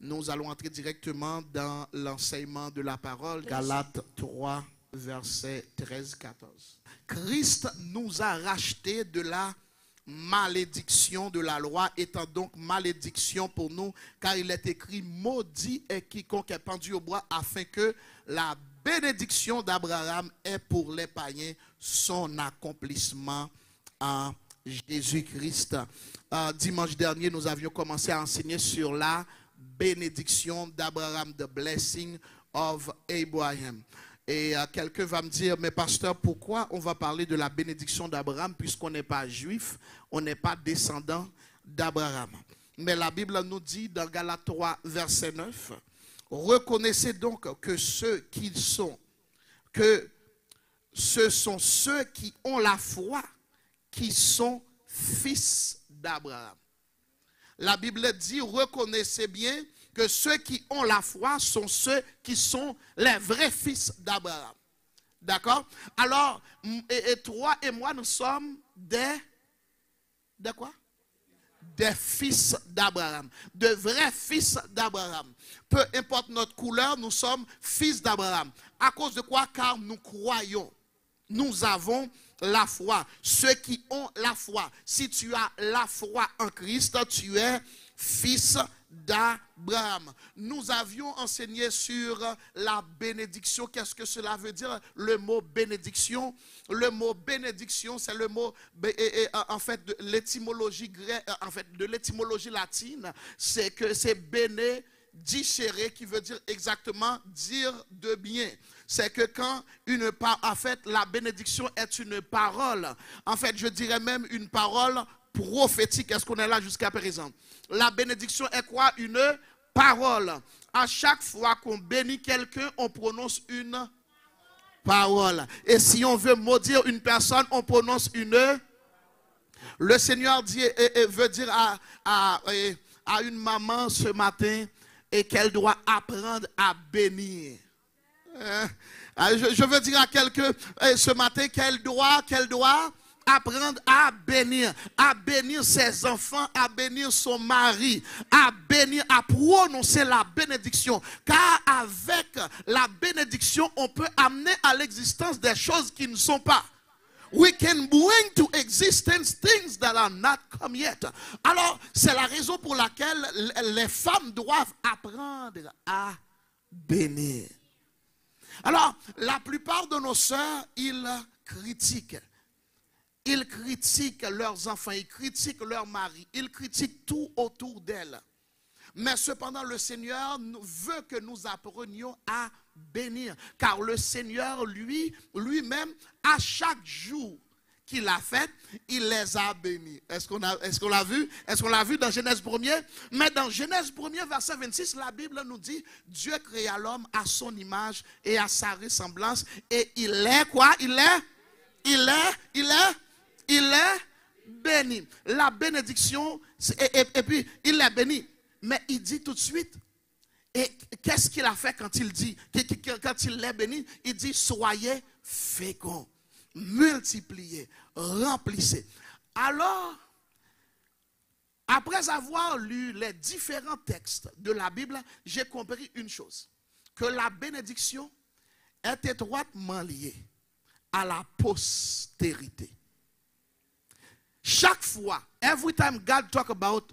Nous allons entrer directement dans l'enseignement de la parole. Galates 3, versets 13-14. Christ nous a rachetés de la malédiction de la loi, étant donc malédiction pour nous, car il est écrit: maudit est quiconque est pendu au bois, afin que la bénédiction d'Abraham ait pour les païens son accomplissement en Jésus-Christ. Dimanche dernier, nous avions commencé à enseigner sur la bénédiction d'Abraham, the blessing of Abraham. Et quelqu'un va me dire: mais pasteur, pourquoi on va parler de la bénédiction d'Abraham puisqu'on n'est pas juif, on n'est pas descendant d'Abraham? Mais la Bible nous dit dans Galates 3, verset 9, reconnaissez donc que ce sont ceux qui ont la foi qui sont fils d'Abraham. La Bible dit: reconnaissez bien que ceux qui ont la foi sont ceux qui sont les vrais fils d'Abraham. D'accord? Alors, et toi et moi, nous sommes de quoi? Des fils d'Abraham. De vrais fils d'Abraham. Peu importe notre couleur, nous sommes fils d'Abraham. À cause de quoi? Car nous croyons. Nous avons la foi. Ceux qui ont la foi. Si tu as la foi en Christ, tu es fils d'Abraham. Nous avions enseigné sur la bénédiction. Qu'est-ce que cela veut dire? Le mot bénédiction. Le mot bénédiction, c'est le mot, en fait, de l'étymologie grecque, en fait, de l'étymologie latine, c'est que c'est béné, dicere, qui veut dire exactement dire de bien. C'est que quand en fait, la bénédiction est une parole. En fait, je dirais même une parole prophétique. Est-ce qu'on est là jusqu'à présent? La bénédiction est quoi? Une parole. À chaque fois qu'on bénit quelqu'un, on prononce une parole. Et si on veut maudire une personne, on prononce une. Le Seigneur dit, veut dire à une maman ce matin et qu'elle doit apprendre à bénir. Je veux dire à quelqu'un ce matin qu'elle doit apprendre à bénir ses enfants, à bénir son mari, à bénir, à prononcer la bénédiction. Car avec la bénédiction, on peut amener à l'existence des choses qui ne sont pas. We can bring to existence things that are not come yet. Alors, c'est la raison pour laquelle les femmes doivent apprendre à bénir. Alors, la plupart de nos sœurs, ils critiquent. Ils critiquent leurs enfants, ils critiquent leur mari, ils critiquent tout autour d'elles. Mais cependant, le Seigneur veut que nous apprenions à bénir. Car le Seigneur, lui-même, à chaque jour qu'il a fait, il les a bénis. Est-ce qu'on l'a vu? Est-ce qu'on l'a vu dans Genèse 1er? Mais dans Genèse 1er, verset 26, la Bible nous dit: Dieu créa l'homme à son image et à sa ressemblance. Et il est quoi? Il est béni. La bénédiction, et puis il est béni. Mais il dit tout de suite, et qu'est-ce qu'il a fait quand il dit, quand il est béni? Il dit: soyez féconds, multipliez, remplissez. Alors, après avoir lu les différents textes de la Bible, j'ai compris une chose, que la bénédiction est étroitement liée à la postérité. Chaque fois, every time God talk about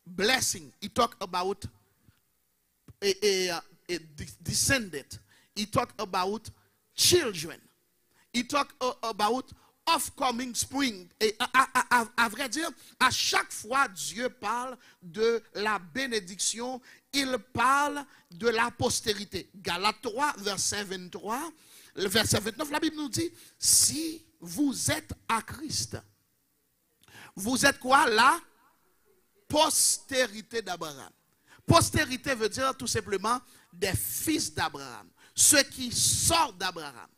blessing, he talk about a descendant, he talk about children, he talk about upcoming spring. Et à vrai dire, à chaque fois Dieu parle de la bénédiction, il parle de la postérité. Galates 3, verset 23, le verset 29, la Bible nous dit: si vous êtes à Christ, vous êtes quoi? La postérité d'Abraham. Postérité veut dire tout simplement des fils d'Abraham, ceux qui sortent d'Abraham.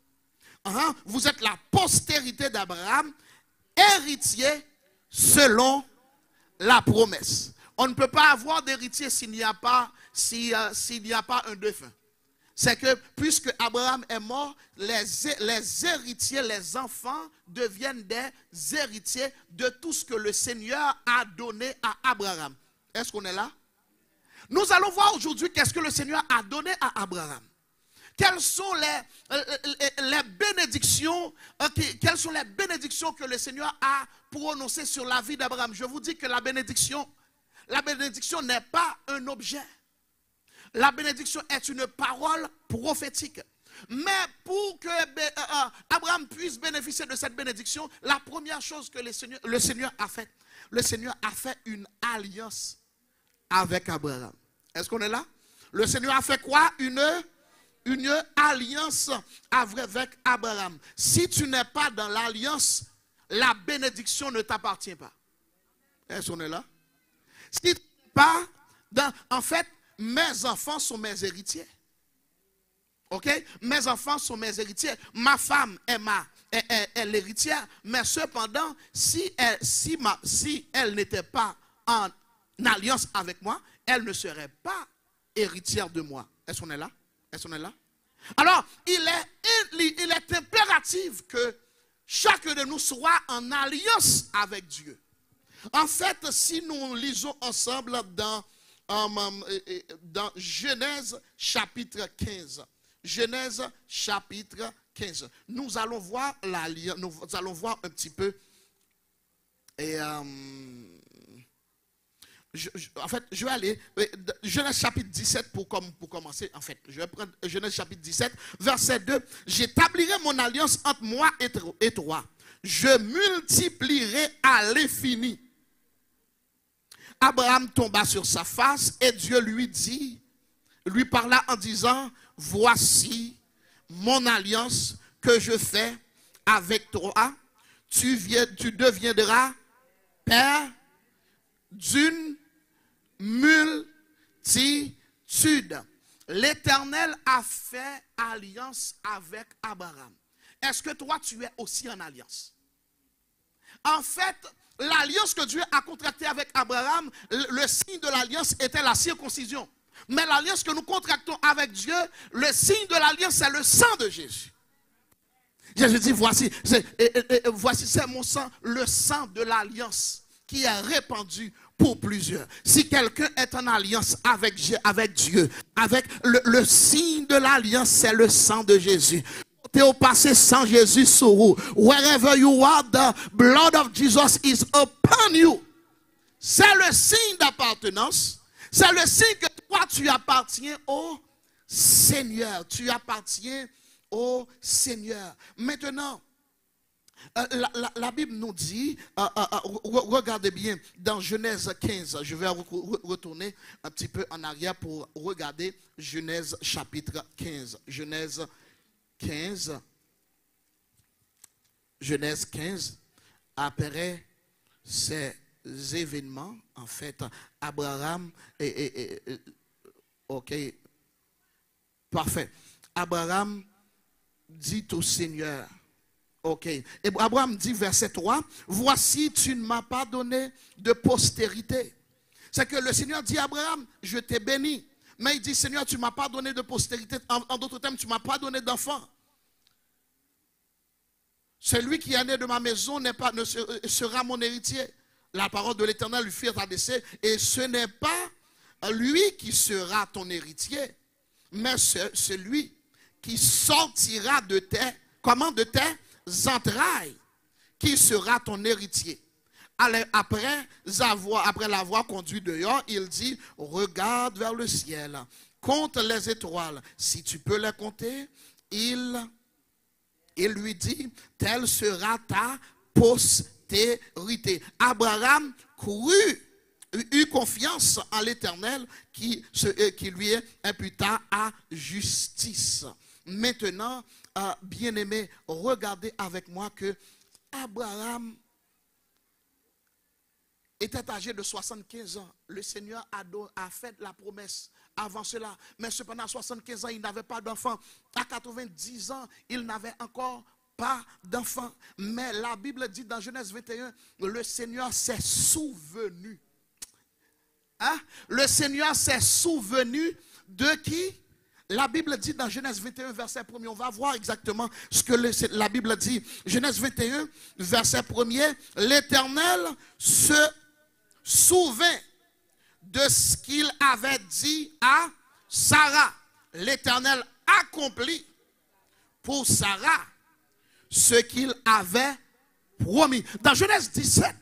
Vous êtes la postérité d'Abraham, héritier selon la promesse. On ne peut pas avoir d'héritier s'il n'y a pas un défunt. C'est que puisque Abraham est mort, les héritiers, les enfants deviennent des héritiers de tout ce que le Seigneur a donné à Abraham. Est-ce qu'on est là? Nous allons voir aujourd'hui qu'est-ce que le Seigneur a donné à Abraham. Quelles sont les bénédictions, quelles sont les bénédictions que le Seigneur a prononcées sur la vie d'Abraham? Je vous dis que la bénédiction n'est pas un objet. La bénédiction est une parole prophétique. Mais pour que Abraham puisse bénéficier de cette bénédiction, la première chose que le Seigneur a fait une alliance avec Abraham. Est-ce qu'on est là? Le Seigneur a fait quoi? Une alliance avec Abraham. Si tu n'es pas dans l'alliance, la bénédiction ne t'appartient pas. Est-ce qu'on est là? Si tu n'es pas dans... En fait, mes enfants sont mes héritiers. Ok? Mes enfants sont mes héritiers. Ma femme est l'héritière. Mais cependant, si elle n'était pas en alliance avec moi, elle ne serait pas héritière de moi. Est-ce qu'on est là? Est-ce qu'on est là? Alors, il est impératif que chacun de nous soit en alliance avec Dieu. En fait, si nous lisons ensemble dans Genèse chapitre 15, Genèse chapitre 15, nous allons voir un petit peu. Et je vais aller Genèse chapitre 17 pour commencer. En fait, je vais prendre Genèse chapitre 17, verset 2. J'établirai mon alliance entre moi et toi. Je multiplierai à l'infini. Abraham tomba sur sa face et Dieu lui parla en disant, voici mon alliance que je fais avec toi. Tu deviendras père d'une multitude. L'Éternel a fait alliance avec Abraham. Est-ce que toi, tu es aussi en alliance? En fait, l'alliance que Dieu a contractée avec Abraham, le signe de l'alliance était la circoncision. Mais l'alliance que nous contractons avec Dieu, le signe de l'alliance, c'est le sang de Jésus. Jésus dit, voici c'est mon sang, le sang de l'alliance qui est répandu pour plusieurs. Si quelqu'un est en alliance avec Dieu, avec le signe de l'alliance, c'est le sang de Jésus. T'es au passé sans Jésus sur vous. Wherever you are, the blood of Jesus is upon you. C'est le signe d'appartenance. C'est le signe que toi, tu appartiens au Seigneur. Tu appartiens au Seigneur. Maintenant, la Bible nous dit, regardez bien, dans Genèse 15, je vais retourner un petit peu en arrière pour regarder Genèse chapitre 15. Genèse 15, après ces événements, en fait, Abraham, ok, parfait. Abraham dit au Seigneur, ok, et Abraham dit, verset 3, voici, tu ne m'as pas donné de postérité. C'est que le Seigneur dit à Abraham, je t'ai béni. Mais il dit, Seigneur, tu ne m'as pas donné de postérité. En d'autres termes, tu ne m'as pas donné d'enfant. Celui qui est né de ma maison ne sera mon héritier. La parole de l'Éternel lui fit adresser. Et ce n'est pas lui qui sera ton héritier, mais celui qui sortira de tes entrailles, qui sera ton héritier. Après l'avoir conduit dehors, il dit, regarde vers le ciel, compte les étoiles. Si tu peux les compter, il lui dit, telle sera ta postérité. Abraham eut confiance en l'Éternel qui lui imputa à justice. Maintenant, bien-aimés, regardez avec moi que Abraham était âgé de 75 ans. Le Seigneur a fait la promesse avant cela. Mais cependant, à 75 ans, il n'avait pas d'enfant. À 90 ans, il n'avait encore pas d'enfant. Mais la Bible dit dans Genèse 21, le Seigneur s'est souvenu. Hein? Le Seigneur s'est souvenu de qui? La Bible dit dans Genèse 21, verset 1er, on va voir exactement ce que la Bible dit. Genèse 21, verset 1er, l'Éternel se souvint de ce qu'il avait dit à Sarah. L'Éternel accomplit pour Sarah ce qu'il avait promis. Dans Genèse 17,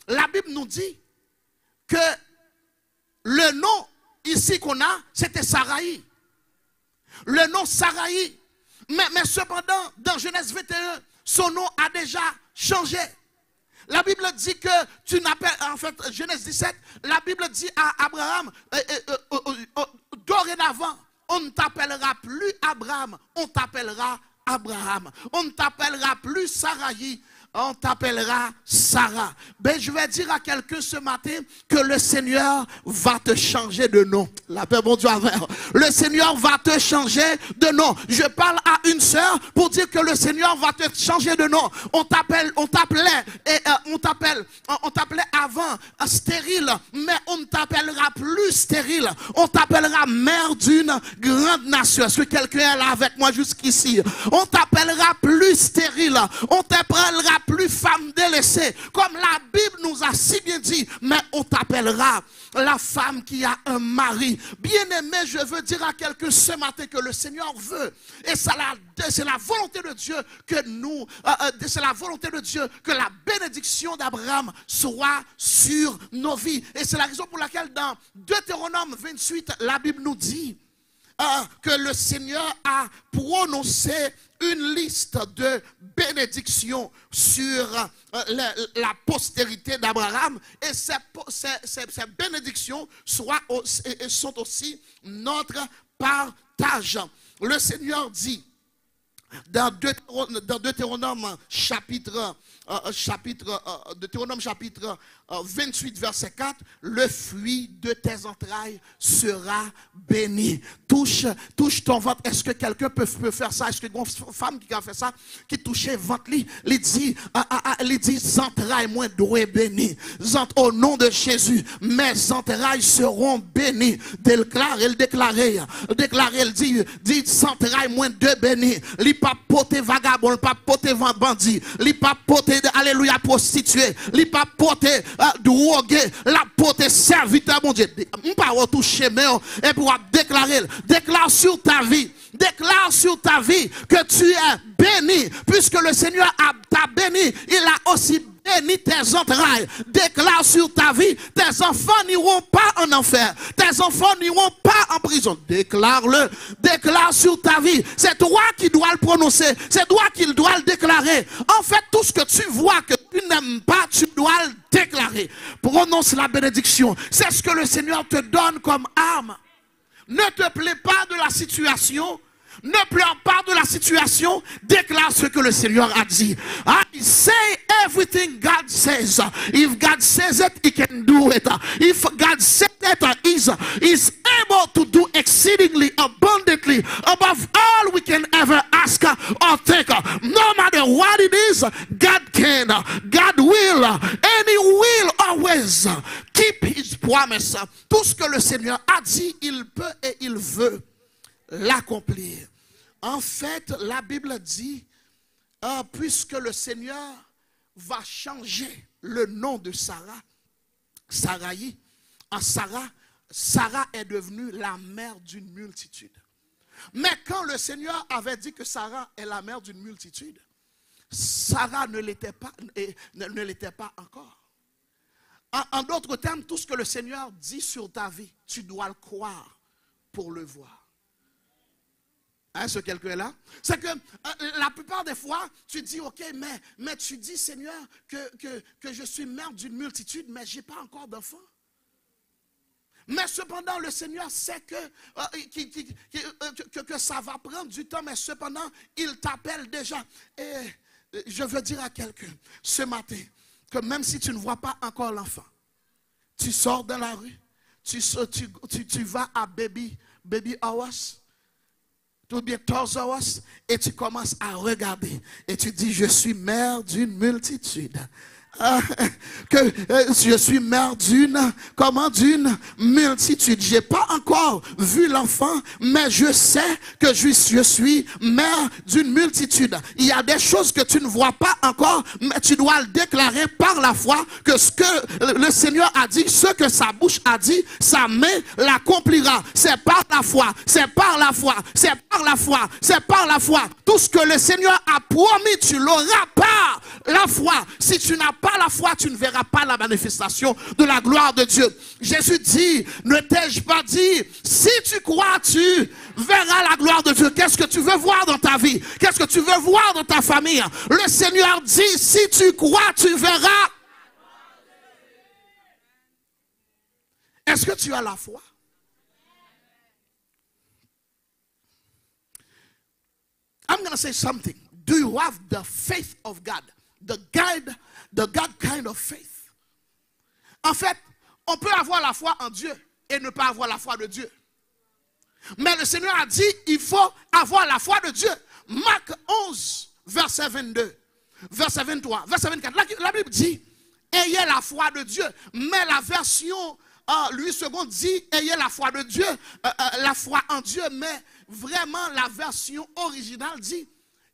la Bible nous dit que le nom ici qu'on a, c'était Saraï. Le nom Saraï. Mais cependant, dans Genèse 21, son nom a déjà changé. La Bible dit que tu n'appelles, en fait, Genèse 17, la Bible dit à Abraham, dorénavant, on ne t'appellera plus Abraham, on t'appellera Abraham. On ne t'appellera plus Saraï, on t'appellera Sarah. Ben, je vais dire à quelqu'un ce matin que le Seigneur va te changer de nom. La paix, bon Dieu, le Seigneur va te changer de nom. Je parle à une sœur pour dire que le Seigneur va te changer de nom. On t'appelait avant stérile, mais on ne t'appellera plus stérile. On t'appellera mère d'une grande nation. Est-ce que quelqu'un est là avec moi jusqu'ici? On t'appellera plus stérile. On t'appellera plus femme délaissée, comme la Bible nous a si bien dit, mais on t'appellera la femme qui a un mari. Bien-aimé, je veux dire à quelqu'un ce matin que le Seigneur veut, et c'est la volonté de Dieu que c'est la volonté de Dieu que la bénédiction d'Abraham soit sur nos vies. Et c'est la raison pour laquelle dans Deutéronome 28, la Bible nous dit que le Seigneur a prononcé une liste de bénédictions sur la postérité d'Abraham, et ces bénédictions sont aussi notre partage. Le Seigneur dit dans Deutéronome chapitre 28 verset 4, le fruit de tes entrailles sera béni. Touche ton ventre. Est-ce que quelqu'un peut faire ça? Est-ce que une femme qui a fait ça, qui touchait ventre, il dit entrailles moins doué béni. Au nom de Jésus, mes entrailles seront bénies. Elle dit entrailles moins de béni. Li pas poté vagabond, pas poté bandit, li pas poté alléluia prostitué, li pas poté drogué, la poté serviteur mon Dieu. On pas retoucher mais et pour déclare sur ta vie que tu es béni, puisque le Seigneur t'a béni, il a aussi béni tes entrailles. Déclare sur ta vie, tes enfants n'iront pas en enfer, tes enfants n'iront pas en prison. Déclare-le, déclare sur ta vie. C'est toi qui dois le prononcer, c'est toi qui dois le déclarer. En fait, tout ce que tu vois que tu n'aimes pas, tu dois le déclarer. Prononce la bénédiction. C'est ce que le Seigneur te donne comme arme. Ne te plains pas de la situation. Ne pleure pas de la situation. Déclare ce que le Seigneur a dit. I say everything God says. If God says it, He can do it. If God said it, He's able to do exceedingly abundantly above all we can ever ask or think. No matter what it is, God can, God will, and He will always keep His promise. Tout ce que le Seigneur a dit, il peut et il veut l'accomplir. En fait, la Bible dit, puisque le Seigneur va changer le nom de Sarah, Saraï, en Sarah est devenue la mère d'une multitude. Mais quand le Seigneur avait dit que Sarah est la mère d'une multitude, Sarah ne l'était pas encore. En d'autres termes, tout ce que le Seigneur dit sur ta vie, tu dois le croire pour le voir. Hein, ce quelqu'un est là? C'est que la plupart des fois, tu dis, ok, mais tu dis, Seigneur, que je suis mère d'une multitude, mais je n'ai pas encore d'enfant. Mais cependant, le Seigneur sait que ça va prendre du temps, mais cependant, il t'appelle déjà. Et je veux dire à quelqu'un ce matin, que même si tu ne vois pas encore l'enfant, tu sors dans la rue, tu vas à Baby Hours, tout bien Toys R Us, et tu commences à regarder, et tu dis, je suis mère d'une multitude. je suis mère d'une multitude. J'ai pas encore vu l'enfant, mais je sais que je suis mère d'une multitude. Il y a des choses que tu ne vois pas encore, mais tu dois le déclarer par la foi que ce que le Seigneur a dit, ce que sa bouche a dit, sa main l'accomplira. C'est par la foi, c'est par la foi, c'est par la foi, c'est par la foi. Tout ce que le Seigneur a promis, tu l'auras par la foi. Si tu n'as pas la foi, tu ne verras pas la manifestation de la gloire de Dieu. Jésus dit, ne t'ai-je pas dit, si tu crois, tu verras la gloire de Dieu. Qu'est-ce que tu veux voir dans ta vie? Qu'est-ce que tu veux voir dans ta famille? Le Seigneur dit, si tu crois, tu verras. Est-ce que tu as la foi? I'm going to say something. Do you have the faith of God? The God kind of faith. En fait, on peut avoir la foi en Dieu et ne pas avoir la foi de Dieu. Mais le Seigneur a dit, il faut avoir la foi de Dieu. Marc 11, verset 22, verset 23, verset 24. La Bible dit, ayez la foi de Dieu. Mais la version Louis II dit, ayez la foi de Dieu, la foi en Dieu. Mais vraiment, la version originale dit,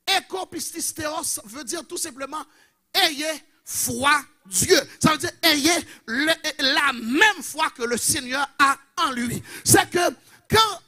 ekopististeos veut dire tout simplement, ayez foi Dieu. Ça veut dire, ayez la même foi que le Seigneur a en lui. C'est que quand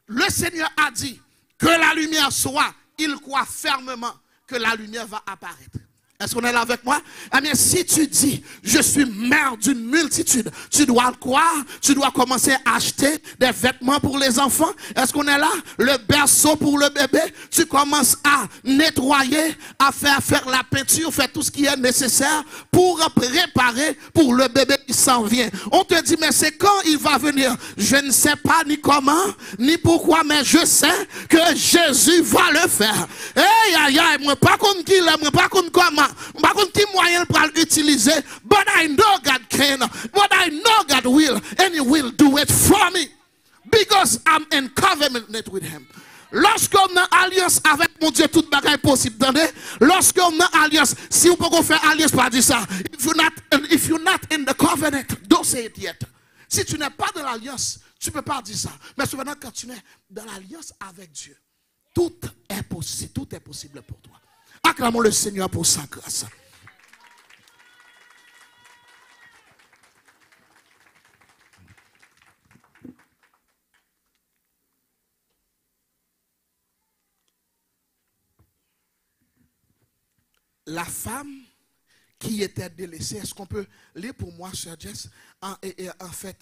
le Seigneur a dit que la lumière soit, il croit fermement que la lumière va apparaître. Est-ce qu'on est là avec moi? Eh bien, si tu dis, je suis mère d'une multitude, tu dois le croire, tu dois commencer à acheter des vêtements pour les enfants. Est-ce qu'on est là? Le berceau pour le bébé, tu commences à nettoyer, à faire la peinture, faire tout ce qui est nécessaire pour préparer pour le bébé qui s'en vient. On te dit, mais c'est quand il va venir? Je ne sais pas ni comment, ni pourquoi, mais je sais que Jésus va le faire. Hey, aïe, aïe, moi, pas contre qui, moi, pas contre comment. Par contre, quel moyen pour l'utiliser? But I know God can. But I know God will. And He will do it for me. Because I'm in covenant with Him. Lorsqu'on a alliance avec mon Dieu, toute bagaille possible. Lorsqu'on a alliance, si vous pouvez faire alliance, pas dire ça. If you're not in the covenant, don't say it yet. Si tu n'es pas dans l'alliance, tu ne peux pas dire ça. Mais souvent, quand tu es dans l'alliance avec Dieu, tout est possible pour toi. Acclamons le Seigneur pour sa grâce. La femme qui était délaissée, est-ce qu'on peut lire pour moi, Sœur Jess, en fait,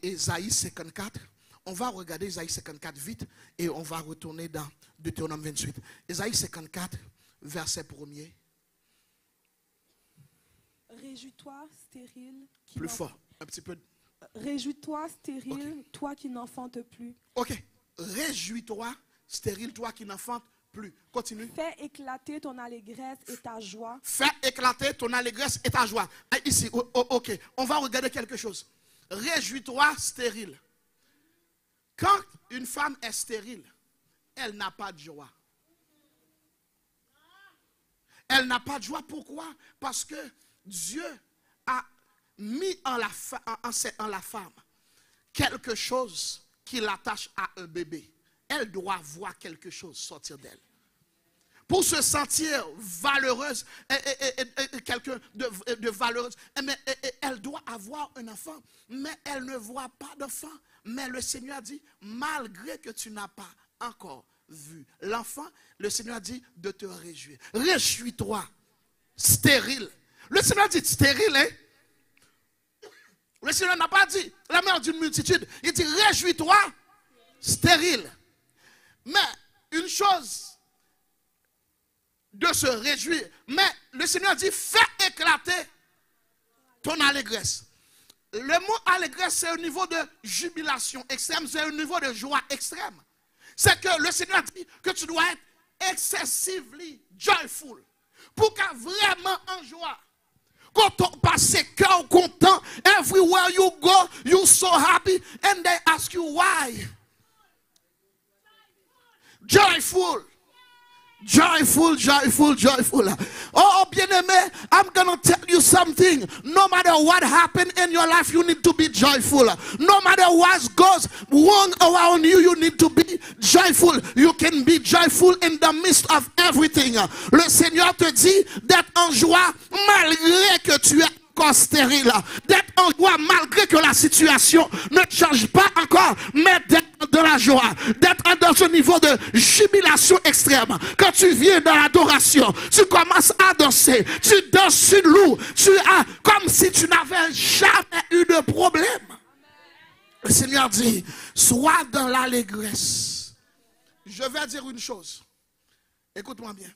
Ésaïe 54. On va regarder Ésaïe 54 vite et on va retourner dans Deutéronome 28. Ésaïe 54, verset 1er. Réjouis-toi, stérile. Plus fort, un petit peu. Réjouis-toi, stérile, okay. Toi qui n'enfantes plus. Ok. Réjouis-toi, stérile, toi qui n'enfantes plus. Continue. Fais éclater ton allégresse et ta joie. Fais éclater ton allégresse et ta joie. Ici, ok. On va regarder quelque chose. Réjouis-toi, stérile. Quand une femme est stérile, elle n'a pas de joie. Elle n'a pas de joie. Pourquoi? Parce que Dieu a mis en la femme quelque chose qui l'attache à un bébé. Elle doit voir quelque chose sortir d'elle. Pour se sentir valeureuse, quelqu'un de valeureuse, elle doit avoir un enfant, mais elle ne voit pas d'enfant. Mais le Seigneur dit, malgré que tu n'as pas encore vu l'enfant, le Seigneur dit de te réjouir. Réjouis-toi, stérile. Le Seigneur dit stérile, hein? Le Seigneur n'a pas dit la mère d'une multitude. Il dit réjouis-toi, stérile. Mais une chose de se réjouir, mais le Seigneur dit fais éclater ton allégresse. Le mot allégresse, c'est au niveau de jubilation extrême, c'est au niveau de joie extrême. C'est que le Seigneur dit que tu dois être excessively joyful. Pour qu'à vraiment en joie. Quand on passe cœur content, everywhere you go, you're so happy, and they ask you why. Joyful. Joyful, joyful, joyful. Oh, bien-aimé, I'm going to tell you something. No matter what happened in your life, you need to be joyful. No matter what goes wrong around you, you need to be joyful. You can be joyful in the midst of everything. Le Seigneur te dit d'être en joie malgré que tu es encore stérile, d'être en joie malgré que la situation ne change pas encore, mais d'être dans la joie, d'être dans un niveau de jubilation extrême. Quand tu viens dans l'adoration, tu commences à danser, tu danses, tu loues, tu as comme si tu n'avais jamais eu de problème. Le Seigneur dit, sois dans l'allégresse. Je vais dire une chose, écoute-moi bien.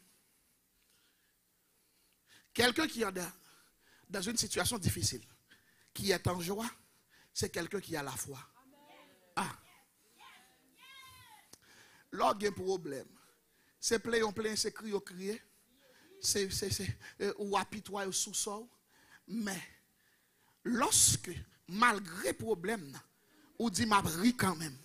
Quelqu'un qui est dans une situation difficile, qui est en joie, c'est quelqu'un qui a la foi. Ah. Lorsqu'il y a un problème, c'est plein, c'est crier, c'est ou apitoyer sous-sol. Mais lorsque, malgré le problème, on dit m'a pris quand même.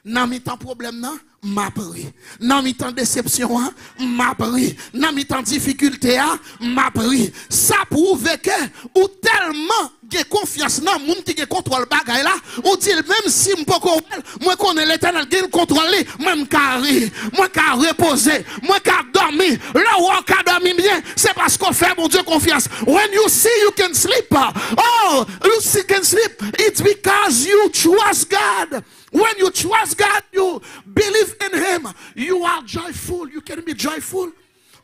Dans mi temps problème nan, m'a pris. Dans mi temps déception, m'a pris. Dans mi temps difficulté, m'a pris. Ça prouve que ou tellement de confiance dans moun qui contrôle bagay là, ou dit même si moi connais l'Éternel qui contrôle, même carré, moi ka reposer, moi ka dormir. Là où on ka dormir bien, c'est parce qu'on fait mon Dieu confiance. When you see you can sleep. Oh, you can sleep. It's because you trust God. When you trust God, you believe in Him, you are joyful. You can be joyful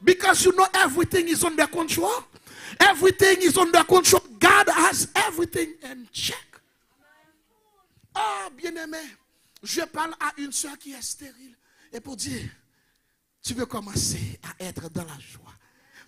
because you know everything is under control. Everything is under control. God has everything in check. Oh, bien-aimé, je parle à une soeur qui est stérile. Et pour dire, tu veux commencer à être dans la joie.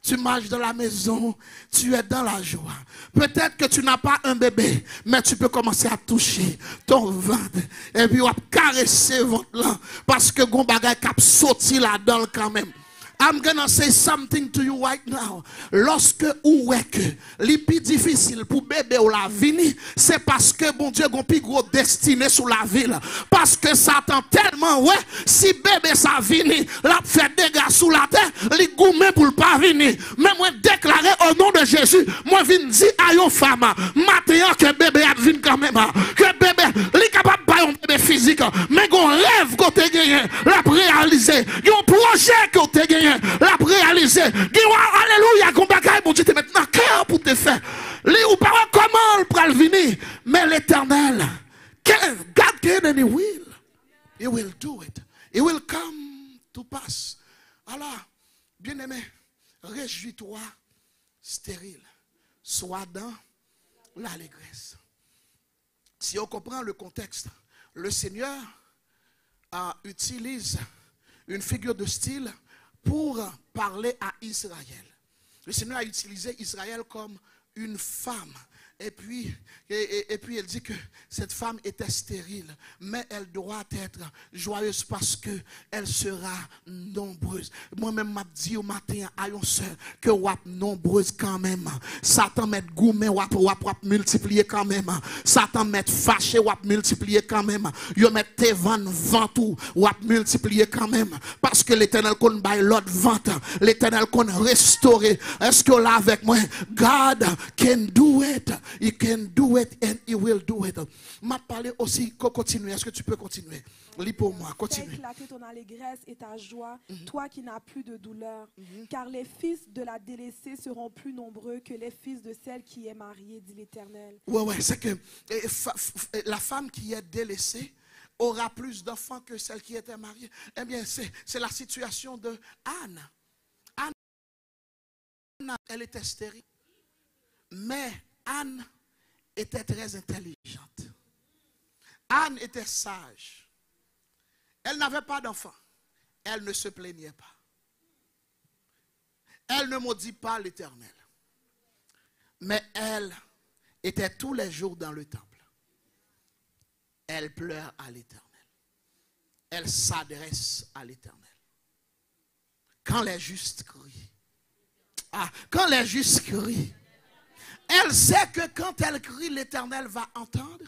Tu marches dans la maison, tu es dans la joie. Peut-être que tu n'as pas un bébé, mais tu peux commencer à toucher ton ventre. Et puis, on va caresser votre ventre parce que gon bagay k'ap sorti là-dedans quand même. I'm gonna say something to you right now. Lorsque ou est que les plus difficile pour bébé ou la vie, c'est parce que bon Dieu gon plus gros destiné sur la ville. Parce que Satan tellement ouais, si bébé ça vini, l'a fait dégâts sous la terre, li goumé pour pas venir. Mais moi déclarer au nom de Jésus, moi vinn dire à yon femme, matin que bébé a vinn quand même, que bébé li capable pas un bébé physique, mais gon rêve qu'on te gagné, l'a réalisé, yon projet qu'on te gagné. La réaliser. Alléluia, combat bon Dieu te maintenant cœur pour te faire. Les ou pas comment le pral venir, mais l'Éternel, God can and He will do it. It will come to pass. Alors, bien-aimé, réjouis-toi stérile. Sois dans l'allégresse. Si on comprend le contexte, le Seigneur utilise une figure de style pour parler à Israël. Le Seigneur a utilisé Israël comme une femme. Et puis elle dit que cette femme était stérile, mais elle doit être joyeuse parce que elle sera nombreuse. Moi-même, m'a dit au matin à une soeur que wap nombreuse quand même. Satan met gourmet, wap multiplier quand même. Satan met fâché, wap multiplier quand même. Yo met te vent tout, wap multiplier quand même. Parce que l'Éternel qu'on baille l'autre vente, l'Éternel qu'on restaurer. Est-ce que là avec moi, God can do it. He can do it and He will do it. M'a parlé aussi, continue. Est-ce que tu peux continuer? Lis pour moi, continue. Fais éclater ton allégresse et ta joie, toi qui n'as plus de douleur. Car les fils de la délaissée seront plus nombreux que les fils de celle qui est mariée, dit l'Éternel. Ouais, c'est que la femme qui est délaissée aura plus d'enfants que celle qui était mariée. Eh bien, c'est la situation de Anne. Anne, elle était stérile. Mais Anne était très intelligente. Anne était sage. Elle n'avait pas d'enfant. Elle ne se plaignait pas. Elle ne maudit pas l'Éternel. Mais elle était tous les jours dans le temple. Elle pleure à l'Éternel. Elle s'adresse à l'Éternel. Quand les justes crient. Quand les justes crient. Elle sait que quand elle crie, l'Éternel va entendre.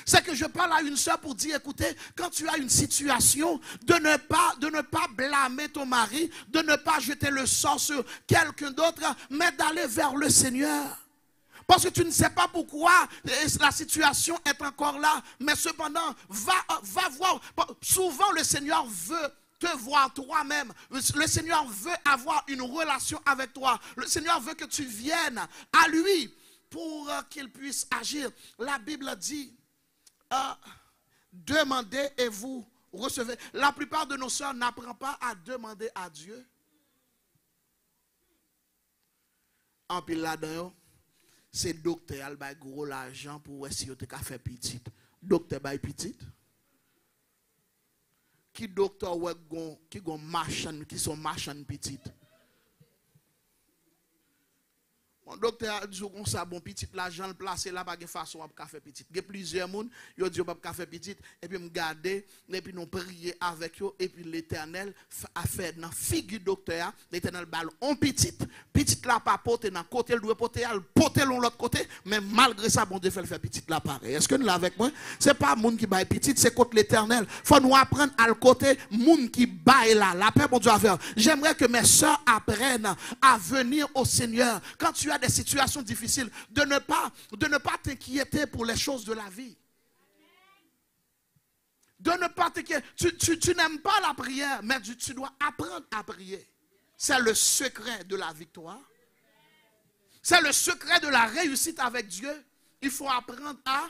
C'est que je parle à une soeur pour dire, écoutez, quand tu as une situation, de ne pas blâmer ton mari, de ne pas jeter le sort sur quelqu'un d'autre, mais d'aller vers le Seigneur. Parce que tu ne sais pas pourquoi la situation est encore là, mais cependant, va voir. Souvent, le Seigneur veut te voir toi-même. Le Seigneur veut avoir une relation avec toi. Le Seigneur veut que tu viennes à lui pour qu'il puisse agir. La Bible dit, demandez et vous recevez. La plupart de nos sœurs n'apprennent pas à demander à Dieu. En pile là-dedans, c'est docteur qui a gros l'argent pour essayer de faire petit. Docteur bail petit. Qui docteur qui gon machin qui sont machin petit. Mon docteur a dit qu'on ça bon petit l'argent le placer là pas de façon à faire petit. Il y a plusieurs monde, yo dit pas faire petit et puis me garder et puis nous prier avec eux et puis l'Éternel a fait dans figure docteur, l'Éternel balle on petit là pas porter dans côté le doit porter l'autre côté mais malgré ça bon Dieu fait le faire petit là pareil. Est-ce que nous là avec moi? C'est pas monde qui baille petit, c'est contre l'Éternel. Faut nous apprendre à le côté monde qui baille là. La paix bon Dieu à faire. J'aimerais que mes sœurs apprennent à venir au Seigneur quand tu as des situations difficiles, de ne pas t'inquiéter pour les choses de la vie. De ne pas t'inquiéter. Tu n'aimes pas la prière, mais tu dois apprendre à prier. C'est le secret de la victoire. C'est le secret de la réussite avec Dieu. Il faut apprendre à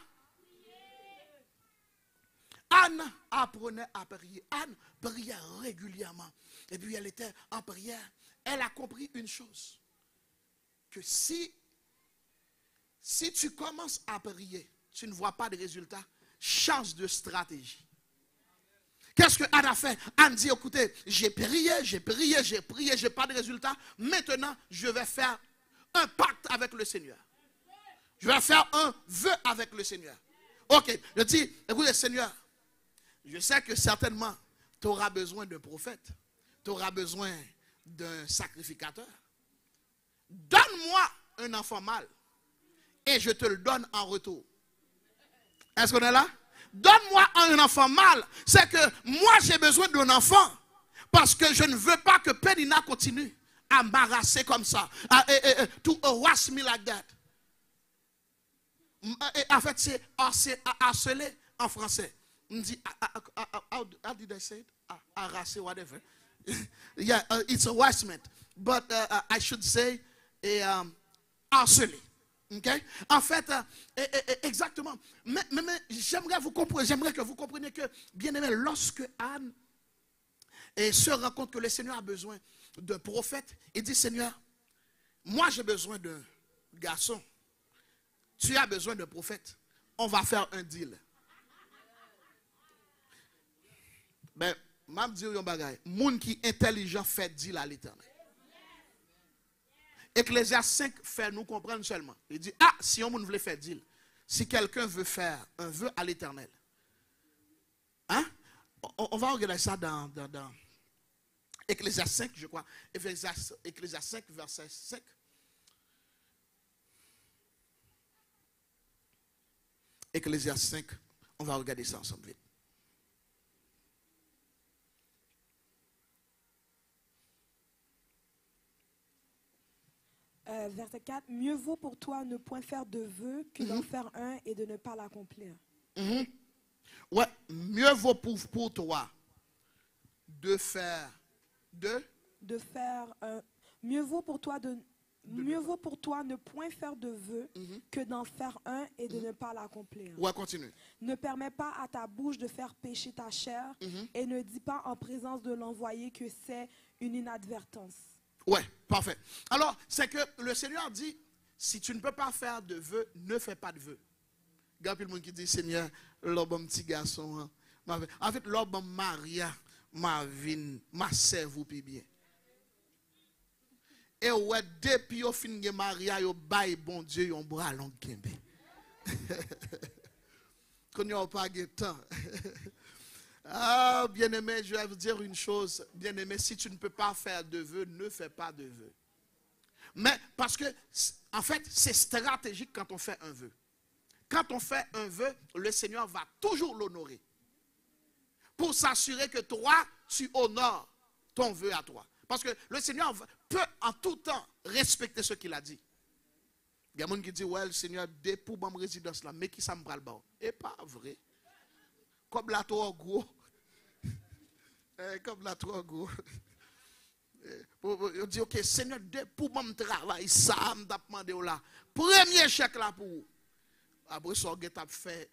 Anne apprenait à prier. Anne priait régulièrement. Et puis elle était en prière. Elle a compris une chose. Que si tu commences à prier, tu ne vois pas de résultat, change de stratégie. Qu'est-ce que Anne a fait? Anne dit, écoutez, j'ai prié, j'ai pas de résultat. Maintenant, je vais faire un pacte avec le Seigneur. Je vais faire un vœu avec le Seigneur. Ok, je dis, écoutez, Seigneur, je sais que certainement, tu auras besoin d'un prophète. Tu auras besoin d'un sacrificateur. Donne-moi un enfant mâle et je te le donne en retour. Est-ce qu'on est là? Donne-moi un enfant mâle. C'est que moi j'ai besoin d'un enfant parce que je ne veux pas que Pénina continue à m'embarrasser comme ça. To harass me like that. En fait, c'est harceler en français. On dit, how did I say it? Harasser, whatever. Yeah, it's harassment. But I should say harceler. Okay? En fait, exactement. Mais j'aimerais que vous compreniez que, bien aimé, lorsque Anne se rend compte que le Seigneur a besoin d'un prophète, il dit, Seigneur, moi j'ai besoin d'un garçon. Tu as besoin d'un prophète. On va faire un deal. Ben, je vais dire un bagage. Moun qui intelligent fait deal à l'Éternel. Ecclésiaste 5 fait nous comprendre seulement. Il dit, si on voulait faire deal, si quelqu'un veut faire un vœu à l'Éternel, hein? On va regarder ça dans Ecclésiaste 5, je crois. Ecclésiaste 5, verset 5. Ecclésiaste 5, on va regarder ça ensemble vite. Verset 4, mieux vaut pour toi ne point faire de vœux que d'en faire un et de ne pas l'accomplir. Ouais, mieux vaut pour toi de faire mieux vaut pour toi ne point faire de vœux que d'en faire un et de ne pas l'accomplir. Ouais, continue. Ne permets pas à ta bouche de faire pécher ta chair et ne dis pas en présence de l'envoyé que c'est une inadvertance. Ouais, parfait. Alors, c'est que le Seigneur dit, si tu ne peux pas faire de vœux, ne fais pas de vœux. Il y a le monde qui dit, Seigneur, l'homme petit garçon, en fait, l'homme Maria, ma vie, ma cerveau puis bien. Et ouais, depuis au fin de Maria, yo bail bon Dieu, yon bras long kembe. Qu'on n'y a pas de temps. Ah, bien-aimé, je vais vous dire une chose. Bien-aimé, si tu ne peux pas faire de vœux, ne fais pas de vœux. Mais parce que, en fait, c'est stratégique quand on fait un vœu. quand on fait un vœu, le Seigneur va toujours l'honorer. Pour s'assurer que toi, tu honores ton vœu à toi. Parce que le Seigneur peut en tout temps respecter ce qu'il a dit. Il y a des gens qui disent, ouais, le Seigneur dit pour ma résidence là, mais qui ça me prend le bas. Et pas vrai. Comme la trop gros. Comme la trop gros. On dit, ok, Seigneur, pour mon travail, ça m'a demandé là. Premier chèque là pour vous. Après ça, on a fait,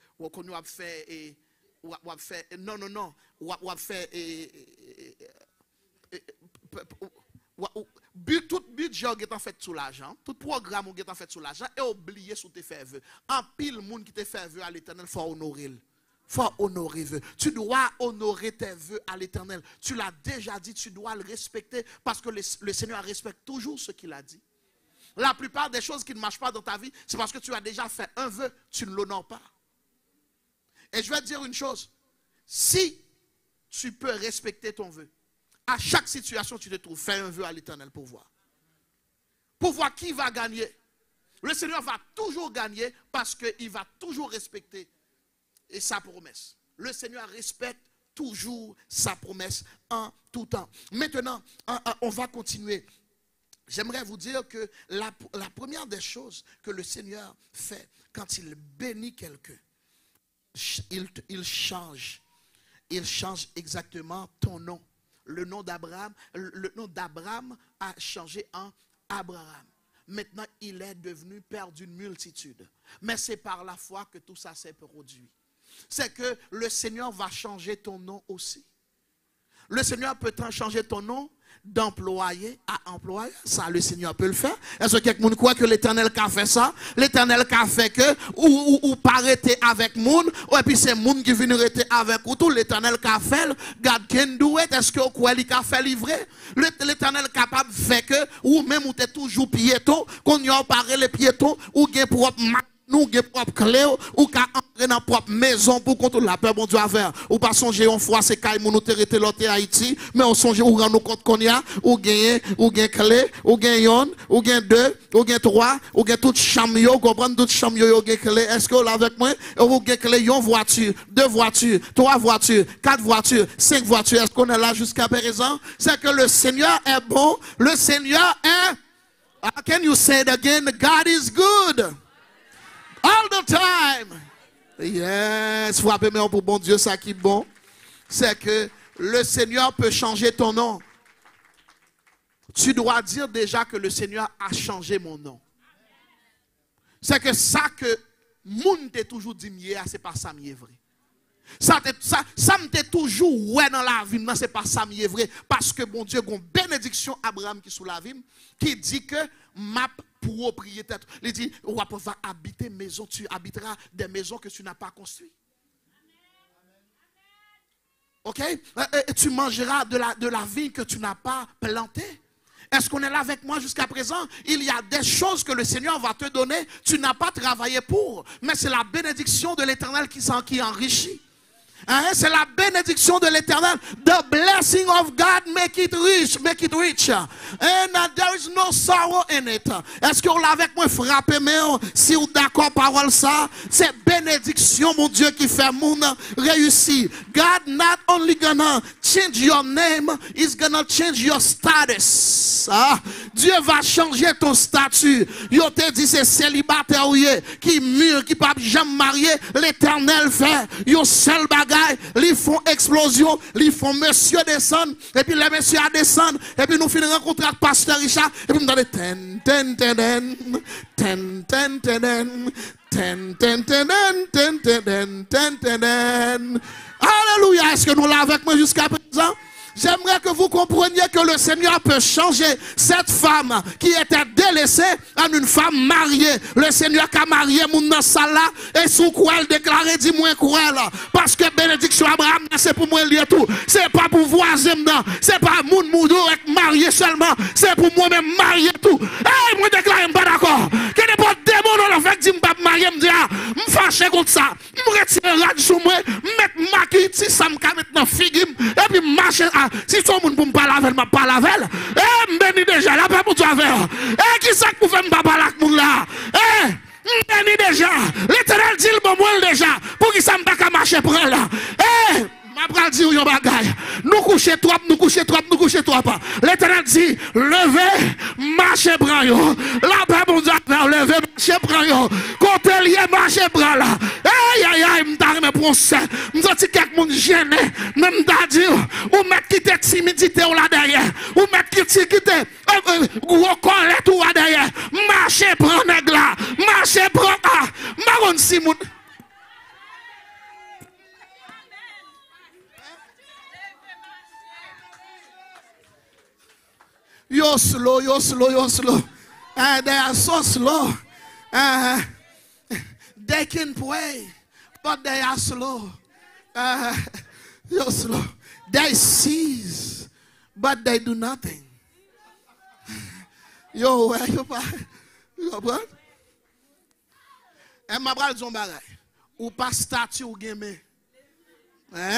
on a fait, non, on a fait, tout budget on a fait sous l'argent, tout programme on a fait sous l'argent, et oublier sous tes faits vœux. En pile, monde qui te fait vœux à l'Éternel, faut honorer. Faut honorer vœux. Tu dois honorer tes vœux à l'Éternel. Tu l'as déjà dit, tu dois le respecter parce que le Seigneur respecte toujours ce qu'il a dit. La plupart des choses qui ne marchent pas dans ta vie, c'est parce que tu as déjà fait un vœu, tu ne l'honores pas. Et je vais te dire une chose, si tu peux respecter ton vœu, à chaque situation tu te trouves, fais un vœu à l'Éternel pour voir. Pour voir qui va gagner. Le Seigneur va toujours gagner parce qu'il va toujours respecter sa promesse. Le Seigneur respecte toujours sa promesse en tout temps. Maintenant, on va continuer. J'aimerais vous dire que la première des choses que le Seigneur fait quand il bénit quelqu'un, il change exactement ton nom. Le nom d'Abraham a changé en Abraham. Maintenant, il est devenu père d'une multitude. Mais c'est par la foi que tout ça s'est produit. C'est que le Seigneur va changer ton nom aussi. Le Seigneur peut changer ton nom d'employé à employé. Ça, le Seigneur peut le faire. Est-ce que quelqu'un croit que l'Éternel a fait ça? L'Éternel a fait que ou pas arrêter avec moun, et puis c'est moun qui vient arrêter avec ou tout. L'Éternel a fait, God can do it. Est-ce que vous croyez qu'il a fait livrer? L'Éternel est capable de faire que, ou même ou t'es toujours piéton, qu'on y a parlé les piétons, ou gain propre nous avons propre clé ou qu'à entrer dans propre maison pour contrôler la peur bon Dieu avec ou pas songer une fois c'est quand nous terrete l'autre Haïti mais on songe ou rendre compte qu'on y a ou gain clé ou gain yon ou gain deux ou gain trois ou gain toute chambre yo comprendre toute chambre yo gain clé est-ce que vous là avec moi ou gain clé yon voiture deux voitures trois voitures quatre voitures cinq voitures est-ce qu'on est là jusqu'à présent c'est que le Seigneur est bon le Seigneur est can you say it again God is good all the time. Yes, frappez moi pour bon Dieu, ça qui est bon. C'est que le Seigneur peut changer ton nom. Tu dois dire déjà que le Seigneur a changé mon nom. C'est que ça que moun t'a toujours dit c'est pas ça mi est vrai. Ça me toujours ouais dans la vie, c'est pas ça mi est vrai. Parce que bon Dieu a une bénédiction Abraham qui sous la vie, qui dit que ma propriété, il dit, on va habiter maison, tu habiteras des maisons que tu n'as pas construites. Ok? Et tu mangeras de la vigne que tu n'as pas plantée. Est-ce qu'on est là avec moi jusqu'à présent? Il y a des choses que le Seigneur va te donner, tu n'as pas travaillé pour, mais c'est la bénédiction de l'Éternel qui enrichit. Hein? C'est la bénédiction de l'Éternel. The blessing of God make it rich. And there is no sorrow in it. Est-ce que vous l'avez avec moi frappé, mais si vous d'accord parole ça, c'est bénédiction, mon Dieu, qui fait mon réussir. God not only gonna change your name, he's gonna change your status. Ah, Dieu va changer ton statut. Yo te dit c'est célibataire qui mûr, qui pas jamais marié, l'Éternel fait yo seul bagage. Ils font explosion, ils font monsieur descendre, et puis les messieurs descendent, et puis nous finissons rencontrer avec pasteur Richard, et puis nous donnons Alléluia, est-ce que nous l'avons avec moi jusqu'à présent? J'aimerais que vous compreniez que le Seigneur peut changer cette femme qui était délaissée en une femme mariée. Le Seigneur qui a marié mon dans salle et sous quoi elle déclarait dis-moi quoi là parce que bénédiction Abraham c'est pour moi lié tout. C'est pas pour voisin non, c'est pas mon moudou avec marié seulement, c'est pour moi même marié tout. Eh moi déclare pas d'accord. Que n'importe démon on fait dit pas marié me dire me fâcher contre ça. Me retirer radio sur moi, mettre maquille ça me maintenant figure et puis marcher. Si tout le monde pour me parler avec, je parle avec elle. Eh, béni déjà, là, pas pour toi faire. Eh, qui ça que vous faites me parler avec moun là? Eh, béni déjà. L'Éternel dit le bon moi déjà. Pour qu'il ne pas marcher pour là. Eh! Ma pral dit yon bagay. Nous coucher trop, nous coucher trop, nous coucher trop pas. L'Éternel dit, levez, marchez bran yo. La paix bon Dieu, levez, marchez bran yo. Côté lié, marchez bran là. Aïe aïe aïe, m'ta me prend ça. M'ta dit quelqu'un monde gêné. Même t'a dit, ou mettre quitter timidité ou là derrière. Ou mettre quitter gros colère tout là derrière. Marchez bran nèg là. Marchez bran ah. Maron si moun. You're slow, you're slow, you're slow. They are so slow. They can pray, but they are slow. You're slow. They seize, but they do nothing. Yo, where you what? Et ma bral zon bagay. Ou pas statue ou gen men.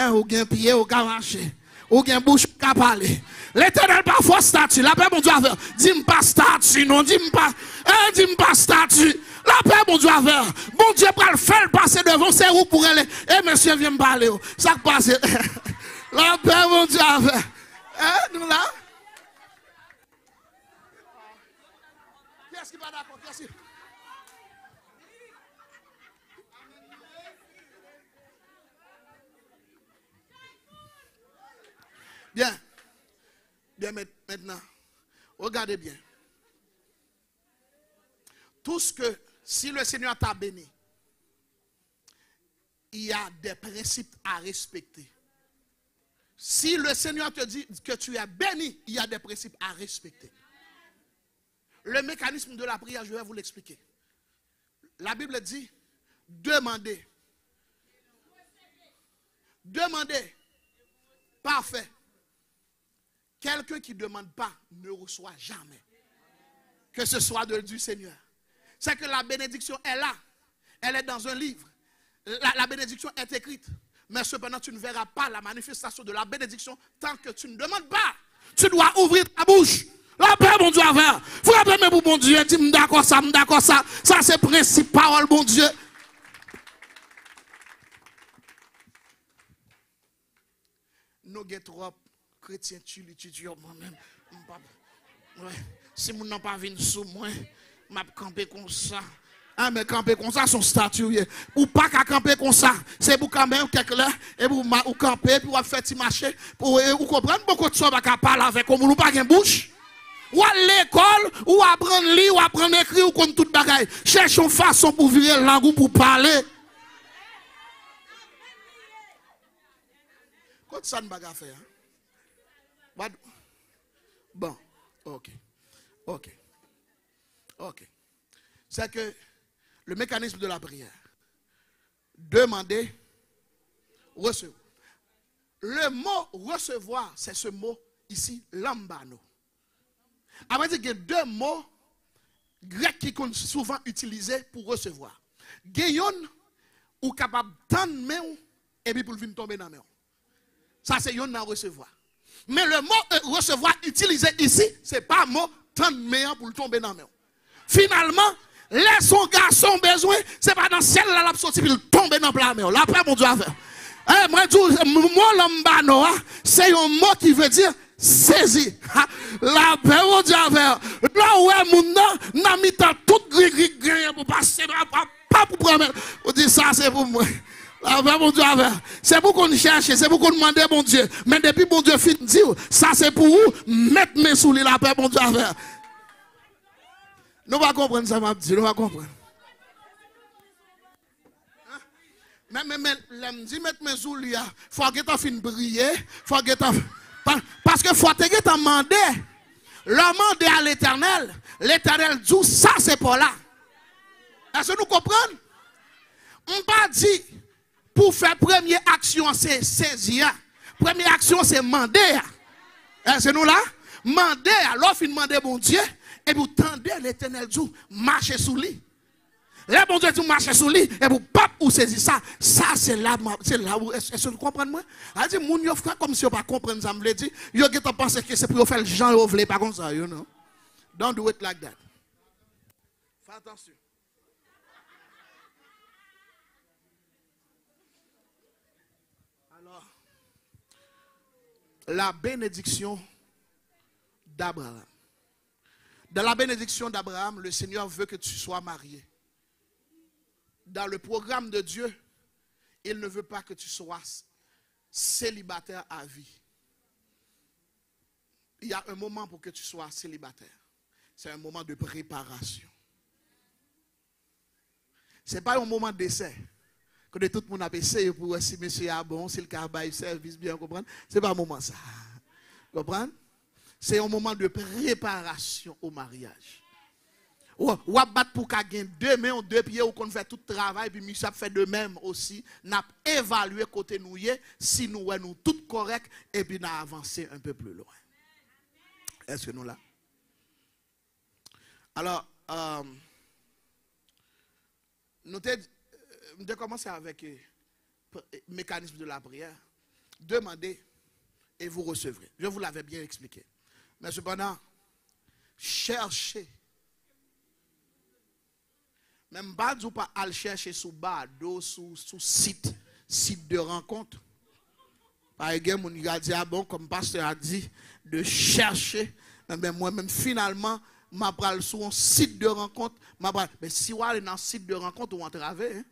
Ou gen pied ou ka marcher. Ou gen bouche ka parler. L'Éternel parfois statue. La paix, mon Dieu, avec. Dis-moi pas statue, non. Dis-moi pas statue. La paix, mon Dieu, avec. Mon Dieu, pour le faire passer devant, c'est où pour elle. Eh, monsieur, viens me parler. Ça passe. La paix, mon Dieu, avec. Nous là. Qui est-ce qui va d'accord? Qui est-ce qui... Bien. Bien maintenant. Regardez bien. Tout ce que, si le Seigneur t'a béni, il y a des principes à respecter. Si le Seigneur te dit que tu es béni, il y a des principes à respecter. Le mécanisme de la prière, je vais vous l'expliquer. La Bible dit, demandez. Demandez. Parfait. Quelqu'un qui ne demande pas ne reçoit jamais. Que ce soit du Seigneur. C'est que la bénédiction est là. Elle est dans un livre. La bénédiction est écrite. Mais cependant, tu ne verras pas la manifestation de la bénédiction tant que tu ne demandes pas. Tu dois ouvrir ta bouche. La paix, mon Dieu, avec. Frappez-moi pour mon Dieu. Dis-moi d'accord ça, d'accord ça. Ça, c'est principe, parole, mon Dieu. Nous avons trop chrétien, tu moi-même. Si mon n'a pas venu sous moi, m'a campé comme ça. Ah, mais camper comme ça, son statut. Ou pas qu'à camper comme ça. C'est pour camper quelque là, et pour camper, pour faire petit marché, pour comprendre beaucoup de choses, pour parler avec comme ou pas de bouche. Ou à l'école, ou apprendre lire, ou apprendre écrire, ou comme toute bagaille. Cherche une façon pour virer la langue ou pour parler. Quoi ça ne bagarre faire? Bon, ok. C'est que le mécanisme de la prière, demander, recevoir. Le mot recevoir, c'est ce mot ici, lambano. Après, il y a deux mots grecs qui sont souvent utilisés pour recevoir. Gayon ou capable d'entendre main et puis pour venir tomber dans la main. Ça, c'est yon à recevoir. Mais le mot recevoir utilisé ici, ce n'est pas un mot tendre main pour tomber dans la main. Finalement, les son garçon besoin, ce n'est pas dans celle-là la sortie pour tomber dans la main. La paix, mon Dieu, avec. Moi, lambano, c'est un mot qui veut dire saisi. La paix, mon Dieu, avec. Là où est mon nom, n'a mis tout gris pour passer, pas pour prendre. On dit ça, c'est pour moi. C'est pour qu'on cherche, c'est pour qu'on demande mon Dieu. Mais depuis mon Dieu fin dire, ça c'est pour vous, mettre mes sous la paix, mon Dieu. Nous va comprendre ça, m'a dit, nous va comprendre. Mais, dit mettre mes sous il faut que tu fin briller, faut que parce que faut que tu demander. Le demander à l'Éternel, l'Éternel dit, ça c'est pour là. Est-ce que nous comprenons? On pas dit, pour faire première action, c'est saisir. Première action, c'est demander. C'est nous là? Demander, alors il demande bon Dieu, et vous tendez l'Éternel Dieu, marchez sous lui. Là, bon Dieu dit marchez sous lui, et vous pas ou saisir ça. Ça, c'est là où, est-ce que vous comprenez moi? Elle dit, moun yo frère, comme si vous ne comprenez pas, ça me l'a dit, yo qui pense que c'est pour faire le genre, vous voulez pas comme ça, you know? Don't do it like that. Fais attention. la bénédiction d'Abraham. Dans la bénédiction d'Abraham, le Seigneur veut que tu sois marié. Dans le programme de Dieu, il ne veut pas que tu sois célibataire à vie. Il y a un moment pour que tu sois célibataire. C'est un moment de préparation. Ce n'est pas un moment d'essai. Que tout le monde a essayé pour voir si monsieur est bon, si le travail service bien, comprendre. Ce n'est pas un moment ça. Comprendre? C'est un moment de préparation au mariage. Ou à battre pour gagner 2 mains, 2 pieds, ou qu'on fait tout le travail, puis monsieur fait de même aussi. N'a évalué côté nous, si nous sommes tout correct, et puis nous avancé un peu plus loin. Est-ce que nous là? Alors, nous avons commencé avec le mécanisme de la prière. Demandez et vous recevrez. Je vous l'avais bien expliqué. Mais cependant, cherchez. Même pas ou pas à le chercher sous bado, sous site de rencontre. Par exemple, on a dit, ah bon, comme pasteur a dit, de chercher. Mais moi-même, finalement, je pral sur un site de rencontre. Mais si vous allez dans un site de rencontre, vous entrez. Hein?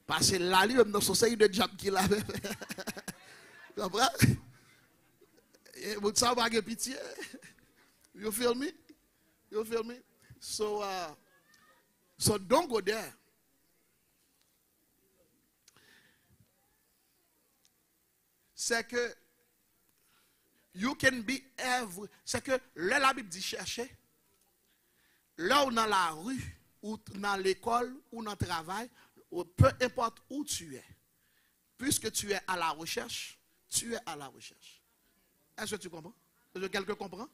Parce que là, il y a une société de job qui l'a fait. Vous comprenez? Vous savez pas de pitié. You feel me? You feel me? So don't go there. C'est que you can be every. C'est que là, la Bible dit chercher. Là où dans la rue, ou dans l'école, ou dans le travail, peu importe où tu es, puisque tu es à la recherche, tu es à la recherche. Est-ce que tu comprends? Est-ce que quelqu'un comprend?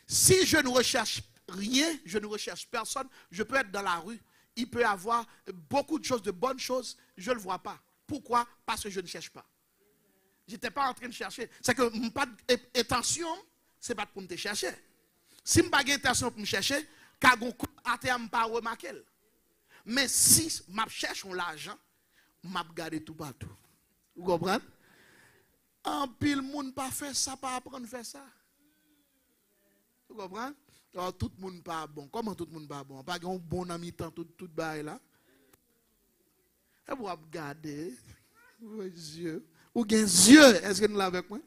Si je ne recherche rien, je ne recherche personne, je peux être dans la rue, il peut y avoir beaucoup de choses, de bonnes choses, je ne le vois pas. Pourquoi? Parce que je ne cherche pas. Je n'étais pas en train de chercher. C'est que mon pas d'intention, ce n'est pas pour me chercher. Si je n'ai pas d'intention pour me chercher, quand je ne peux pas remarquer. Mais si je cherche l'argent, je vais garder tout partout. Vous comprenez? En pile, le monde pas fait ça, pas apprendre à faire ça. Vous comprenez? Alors, tout le monde pas bon. Comment tout le monde pas bon? Pas un bon ami temps tout bail là. Et vous regardez, vos yeux. Ou bien yeux, est-ce que nous l'avons avec moi?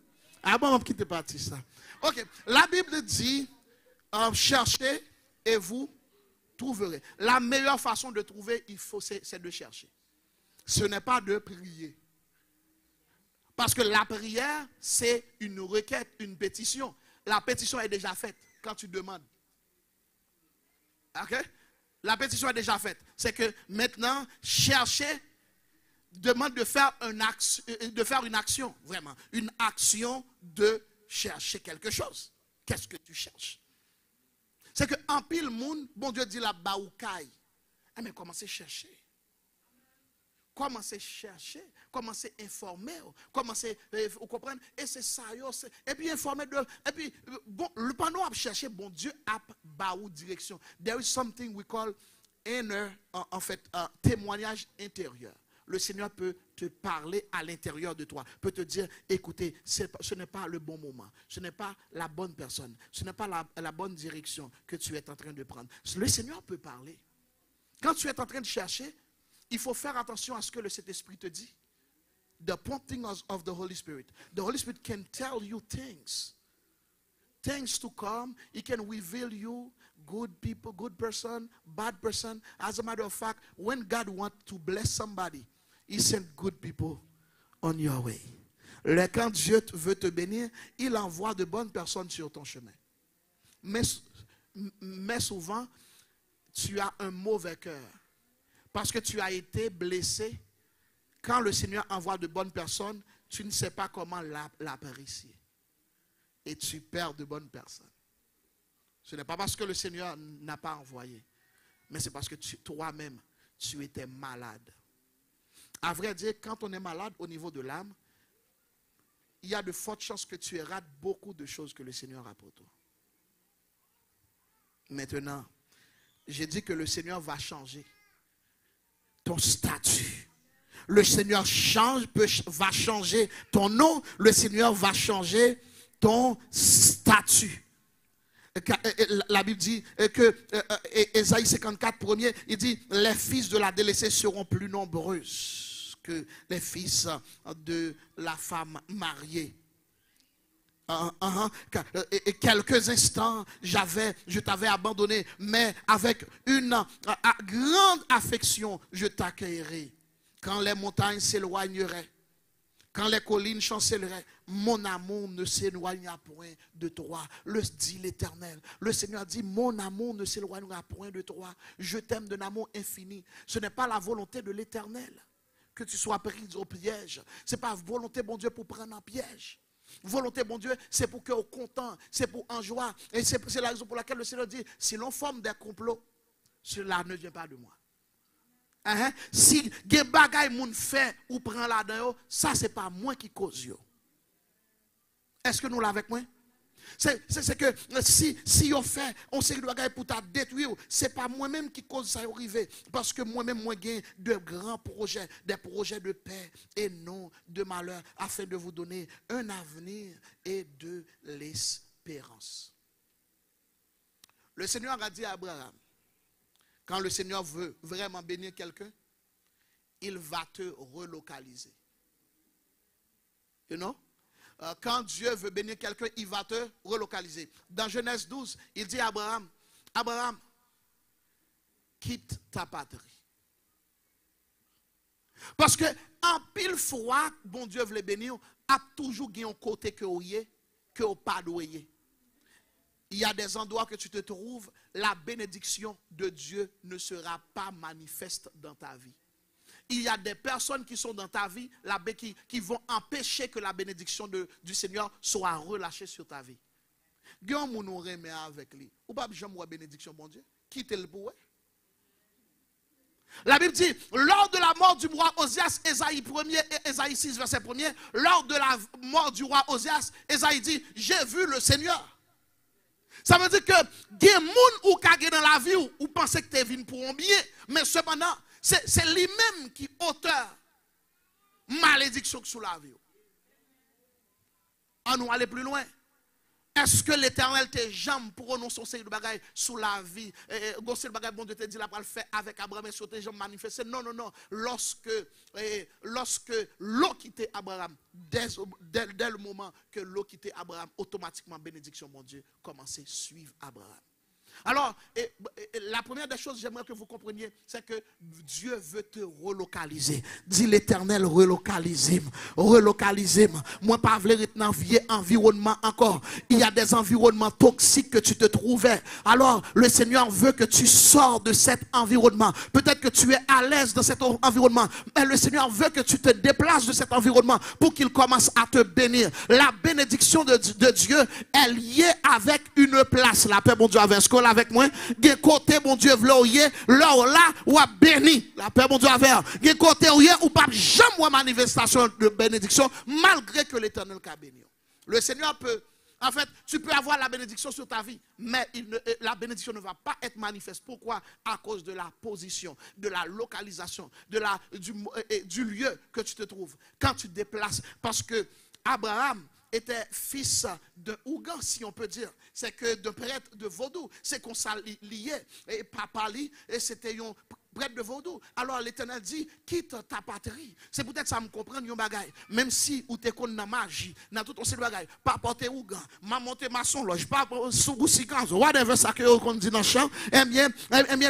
Ah bon, on va quitter partie ça. Ok, la Bible dit, cherchez et vous trouverez. La meilleure façon de trouver, c'est de chercher. Ce n'est pas de prier. Parce que la prière, c'est une requête, une pétition. La pétition est déjà faite quand tu demandes. Ok? La pétition est déjà faite. C'est que maintenant, chercher demande de faire une action, vraiment. Une action de chercher quelque chose. Qu'est-ce que tu cherches? C'est que en pile monde, bon Dieu dit la baoukaï. Mais commencez à chercher. Commencez à chercher, commencez à informer, commencez à comprendre. Et c'est ça, et puis informer de. Et puis, bon, le pendant à chercher, bon Dieu a baou direction. There is something we call inner, en fait, témoignage intérieur. Le Seigneur peut te parler à l'intérieur de toi, peut te dire, écoutez, ce n'est pas le bon moment, ce n'est pas la bonne personne, ce n'est pas la bonne direction que tu es en train de prendre. Le Seigneur peut parler. Quand tu es en train de chercher, il faut faire attention à ce que le Saint-Esprit te dit. The prompting of the Holy Spirit. The Holy Spirit can tell you things. Things to come. He can reveal you good people, good person, bad person. As a matter of fact, when God wants to bless somebody, He sends good people on your way. Quand Dieu veut te bénir, il envoie de bonnes personnes sur ton chemin. Mais souvent, tu as un mauvais cœur. Parce que tu as été blessé. Quand le Seigneur envoie de bonnes personnes, tu ne sais pas comment l'apprécier. Et tu perds de bonnes personnes. Ce n'est pas parce que le Seigneur n'a pas envoyé, mais c'est parce que toi-même, tu étais malade. À vrai dire, quand on est malade au niveau de l'âme, il y a de fortes chances que tu rates beaucoup de choses que le Seigneur a pour toi. Maintenant, j'ai dit que le Seigneur va changer ton statut. Le Seigneur va changer ton nom. Le Seigneur va changer ton statut. La Bible dit que Ésaïe 54, premier, il dit les fils de la délaissée seront plus nombreuses que les fils de la femme mariée. Quelques instants, je t'avais abandonné, mais avec une grande affection, je t'accueillerai. Quand les montagnes s'éloigneraient, quand les collines chancelleraient, mon amour ne s'éloignera point de toi. Le dit l'Éternel. Le Seigneur dit, mon amour ne s'éloignera point de toi. Je t'aime d'un amour infini. Ce n'est pas la volonté de l'Éternel que tu sois pris au piège. Ce n'est pas volonté, bon Dieu, pour prendre en piège. Volonté, bon Dieu, c'est pour que au content, c'est pour en joie. Et c'est la raison pour laquelle le Seigneur dit, si l'on forme des complots, cela ne vient pas de moi. Si des bagailles moun fait ou prend là-dedans, ça c'est pas moi qui cause yo. Est-ce que nous l'avons avec moi? C'est que si on fait on sait de bagailles pour ta détruire, c'est pas moi-même qui cause ça arriver, parce que moi-même moi gagne de grands projets, des projets de paix et non de malheur, afin de vous donner un avenir et de l'espérance. Le Seigneur a dit à Abraham, quand le Seigneur veut vraiment bénir quelqu'un, il va te relocaliser. You know? Quand Dieu veut bénir quelqu'un, il va te relocaliser. Dans Genèse 12, il dit à Abraham, Abraham, quitte ta patrie. Parce que en pile fois, bon Dieu veut le bénir, a toujours un côté que vous n'avez pas doué. Il y a des endroits que tu te trouves, la bénédiction de Dieu ne sera pas manifeste dans ta vie. Il y a des personnes qui sont dans ta vie qui vont empêcher que la bénédiction du Seigneur soit relâchée sur ta vie. Gyon moun ou remet avec lui. Ou pas jamais la bénédiction, bon Dieu. Quitte le pour. La Bible dit, lors de la mort du roi Osias, Ésaïe 1er et Ésaïe 6, verset 1er, lors de la mort du roi Osias, Ésaïe dit, j'ai vu le Seigneur. Ça veut dire que des gens ou kage dans la vie ou pensez que tu es venu pour un bien, mais cependant, c'est lui-même qui auteur malédiction sous la vie. On nous aller plus loin. Est-ce que l'Éternel te jamais prononce son série de bagailles sous la vie? Gossé le bagaille bon Dieu te dit la pour le faire avec Abraham et sur tes jambes manifester. Non, non, non. Lorsque l'eau quittait Abraham, dès le moment que l'eau quittait Abraham, automatiquement bénédiction mon Dieu commençait à suivre Abraham. Alors, la première des choses, j'aimerais que vous compreniez, c'est que Dieu veut te relocaliser. Dis l'Éternel, relocalisez-moi. Relocalisez-moi. Moi, pas vouloir être dans un vieux environnement encore. Il y a des environnements toxiques que tu te trouvais. Alors, le Seigneur veut que tu sors de cet environnement. Peut-être que tu es à l'aise dans cet environnement, mais le Seigneur veut que tu te déplaces de cet environnement pour qu'il commence à te bénir. La bénédiction de Dieu est liée avec une place. La paix, bon Dieu, avec ce qu'on avec moi, gen côté bon Dieu vloyer, là ou a béni. La paix bon Dieu avec. Gen côté ou pas jamais manifestation de bénédiction malgré que l'Éternel qu'a béni. Le Seigneur peut, en fait, tu peux avoir la bénédiction sur ta vie, mais la bénédiction ne va pas être manifeste. Pourquoi? À cause de la position, de la localisation, du lieu que tu te trouves. Quand tu te déplaces, parce que Abraham était fils d'un Ougan, si on peut dire. C'est que de prêtre de vaudou. C'est qu'on s'alliait. Et papa, et c'était un prêtre de vaudou. Alors l'Éternel dit, quitte ta patrie. C'est peut-être ça me comprendre, yon bagay. Même si ou te kon nan magie, nan tout on sait bagay, pas porter Ougan, ma monter maçon loge, pas sous boussikan, whatever ça que on dit dans le champ, eh bien,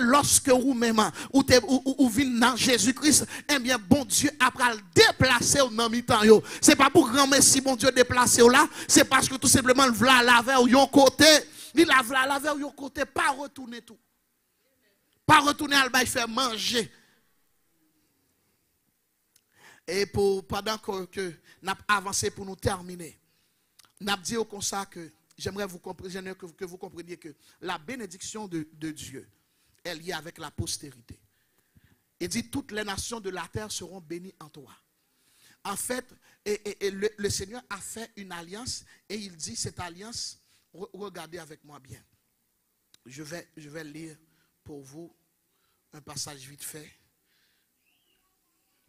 lorsque ou même, ou vin dans Jésus-Christ, eh bien, bon Dieu après le déplacer au nan mi-temps yo. C'est pas pour grand merci bon Dieu déplacer là, c'est parce que tout simplement le vla laver ou yon côté, il la vla laver ou yon côté, pas retourner tout. Pas retourner à le faire manger. Et pendant que nous avons avancé pour nous terminer, nous avons dit comme ça que j'aimerais que vous compreniez que la bénédiction de Dieu est liée avec la postérité. Il dit toutes les nations de la terre seront bénies en toi. En fait, le Seigneur a fait une alliance et il dit cette alliance, regardez avec moi bien. Je vais lire pour vous un passage vite fait.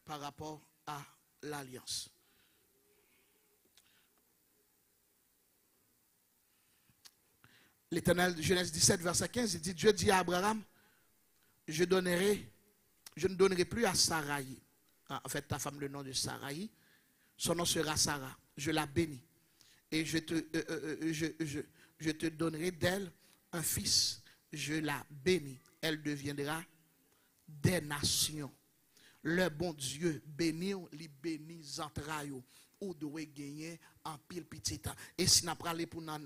par rapport à l'alliance. L'Éternel, Genèse 17, verset 15, il dit, Dieu dit à Abraham, je ne donnerai plus à Sarai, en fait ta femme le nom de Sarai, son nom sera Sarah, je la bénis. Et je te donnerai d'elle un fils, je la bénis. Elle deviendra des nations. Le bon Dieu bénit, les bénis entrailles ou doit gagner en pile petit. Et si nous parlons dans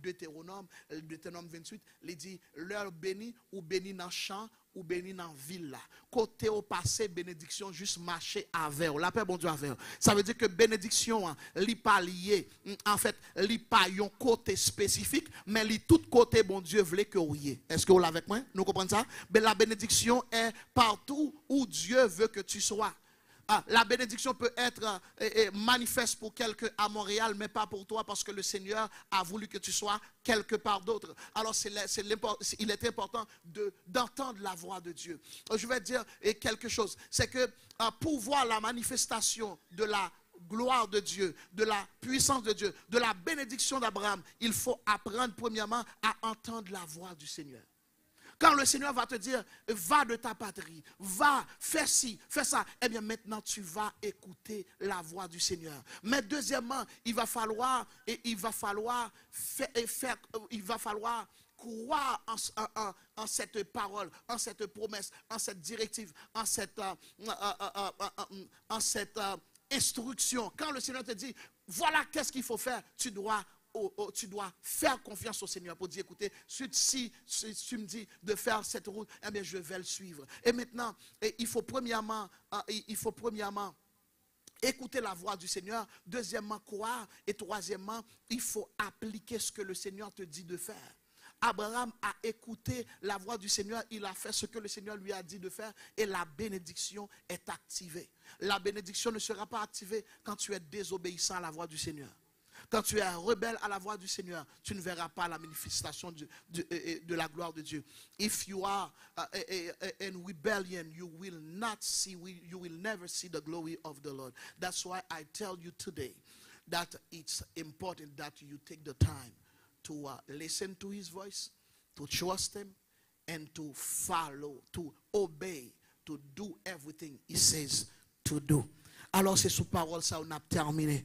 Deutéronome 28, il dit leur béni ou béni dans le champ ou béni dans la ville. Côté au passé, bénédiction juste marcher avec. La paix, bon Dieu, avec. Ça veut dire que bénédiction, n'est pas lié. En fait, n'est pas un côté spécifique, mais tout côté, bon Dieu, voulait que vous y. Est-ce que vous l'avez avec moi? Nous comprenons ça? Mais la bénédiction est partout où Dieu veut que tu sois. La bénédiction peut être manifeste pour quelqu'un à Montréal, mais pas pour toi, parce que le Seigneur a voulu que tu sois quelque part d'autre. Alors, il est important d'entendre la voix de Dieu. Je vais dire quelque chose. C'est que pour voir la manifestation de la gloire de Dieu, de la puissance de Dieu, de la bénédiction d'Abraham, il faut apprendre premièrement à entendre la voix du Seigneur. Quand le Seigneur va te dire, va de ta patrie, va, fais ci, fais ça, eh bien maintenant tu vas écouter la voix du Seigneur. Mais deuxièmement, il va falloir croire en cette parole, en cette promesse, en cette directive, en cette instruction. Quand le Seigneur te dit, voilà qu'est-ce qu'il faut faire, tu dois faire confiance au Seigneur pour dire, écoutez, si tu me dis de faire cette route, eh bien je vais le suivre. Et maintenant, il faut premièrement écouter la voix du Seigneur, deuxièmement croire, et troisièmement, il faut appliquer ce que le Seigneur te dit de faire. Abraham a écouté la voix du Seigneur, il a fait ce que le Seigneur lui a dit de faire et la bénédiction est activée. La bénédiction ne sera pas activée quand tu es désobéissant à la voix du Seigneur. Quand tu es rebelle à la voix du Seigneur, tu ne verras pas la manifestation de la gloire de Dieu. If you are in rebellion, you will never see the glory of the Lord. That's why I tell you today that it's important that you take the time to listen to his voice, to trust him, and to follow, to obey, to do everything he says to do. Alors c'est sous parole ça on a terminé.